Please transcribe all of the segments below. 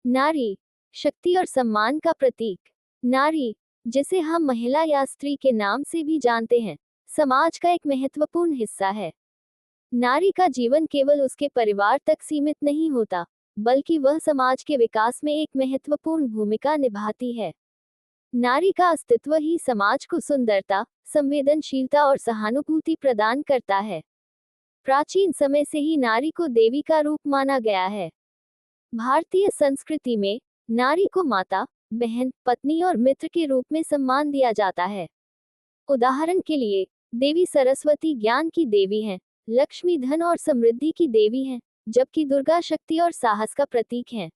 नारी, शक्ति और सम्मान का प्रतीक। नारी, जिसे हम महिला या स्त्री के नाम से भी जानते हैं, समाज का एक महत्वपूर्ण हिस्सा है। नारी का जीवन केवल उसके परिवार तक सीमित नहीं होता, बल्कि वह समाज के विकास में एक महत्वपूर्ण भूमिका निभाती है। नारी का अस्तित्व ही समाज को सुंदरता, संवेदनशीलता और सहानुभूति प्रदान करता है। प्राचीन समय से ही नारी को देवी का रूप माना गया है। भारतीय संस्कृति में नारी को माता, बहन, पत्नी और मित्र के रूप में सम्मान दिया जाता है। उदाहरण के लिए, देवी सरस्वती ज्ञान की देवी हैं, लक्ष्मी धन और समृद्धि की देवी हैं, जबकि दुर्गा शक्ति और साहस का प्रतीक हैं।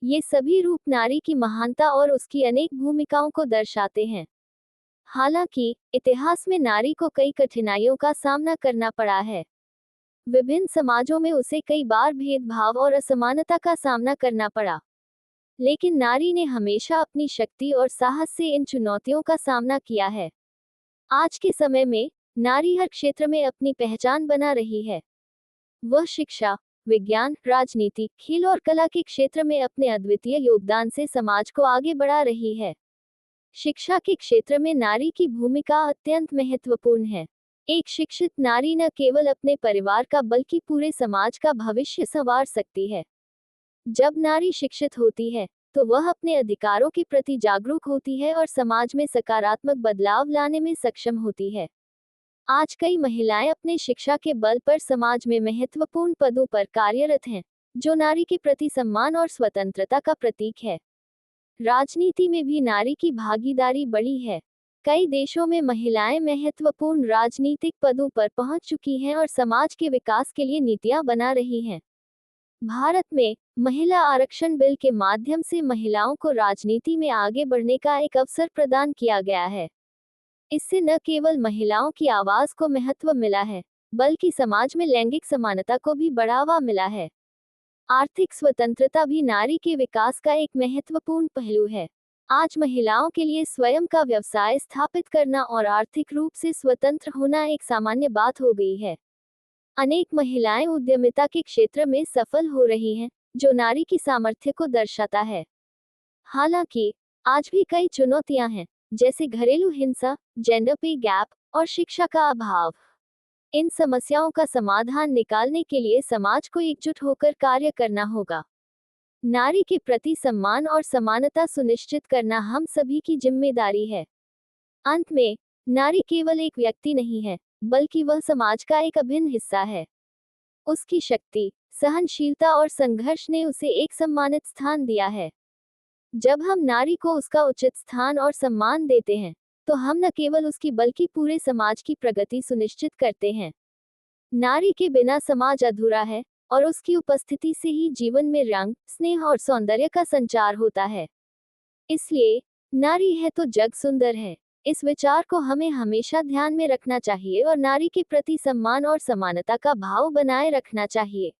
ये सभी रूप नारी की महानता और उसकी अनेक भूमिकाओं को दर्शाते हैं। हालांकि, इतिहास में नारी को कई कठिनाइयों का सामना करना पड़ा है। विभिन्न समाजों में उसे कई बार भेदभाव और असमानता का सामना करना पड़ा। लेकिन नारी ने हमेशा अपनी शक्ति और साहस से इन चुनौतियों का सामना किया है। आज के समय में नारी हर क्षेत्र में अपनी पहचान बना रही है। वह शिक्षा, विज्ञान, राजनीति, खेल और कला के क्षेत्र में अपने अद्वितीय योगदान से समाज को आगे बढ़ा रही है। शिक्षा के क्षेत्र में नारी की भूमिका अत्यंत महत्वपूर्ण है। एक शिक्षित नारी न केवल अपने परिवार का बल्कि पूरे समाज का भविष्य संवार सकती है। जब नारी शिक्षित होती है, तो वह अपने अधिकारों के प्रति जागरूक होती है और समाज में सकारात्मक बदलाव लाने में सक्षम होती है। आज कई महिलाएं अपने शिक्षा के बल पर समाज में महत्वपूर्ण पदों पर कार्यरत हैं, जो नारी के प्रति सम्मान और स्वतंत्रता का प्रतीक है। राजनीति में भी नारी की भागीदारी बढ़ी है। कई देशों में महिलाएं महत्वपूर्ण राजनीतिक पदों पर पहुंच चुकी हैं और समाज के विकास के लिए नीतियां बना रही हैं। भारत में महिला आरक्षण बिल के माध्यम से महिलाओं को राजनीति में आगे बढ़ने का एक अवसर प्रदान किया गया है। इससे न केवल महिलाओं की आवाज को महत्व मिला है, बल्कि समाज में लैंगिक समानता को भी बढ़ावा मिला है। आर्थिक स्वतंत्रता भी नारी के विकास का एक महत्वपूर्ण पहलू है। आज महिलाओं के लिए स्वयं का व्यवसाय स्थापित करना और आर्थिक रूप से स्वतंत्र होना एक सामान्य बात हो गई है। अनेक महिलाएं उद्यमिता के क्षेत्र में सफल हो रही हैं, जो नारी की सामर्थ्य को दर्शाता है। हालांकि, आज भी कई चुनौतियां हैं, जैसे घरेलू हिंसा, जेंडर पे गैप और शिक्षा का अभाव। इन समस्याओं का समाधान निकालने के लिए समाज को एकजुट होकर कार्य करना होगा। नारी के प्रति सम्मान और समानता सुनिश्चित करना हम सभी की जिम्मेदारी है। अंत में, नारी केवल एक व्यक्ति नहीं है, बल्कि वह समाज का एक अभिन्न हिस्सा है। उसकी शक्ति, सहनशीलता और संघर्ष ने उसे एक सम्मानित स्थान दिया है। जब हम नारी को उसका उचित स्थान और सम्मान देते हैं, तो हम न केवल उसकी बल्कि पूरे समाज की प्रगति सुनिश्चित करते हैं। नारी के बिना समाज अधूरा है, और उसकी उपस्थिति से ही जीवन में रंग, स्नेह और सौंदर्य का संचार होता है। इसलिए, नारी है तो जग सुंदर है। इस विचार को हमें हमेशा ध्यान में रखना चाहिए और नारी के प्रति सम्मान और समानता का भाव बनाए रखना चाहिए।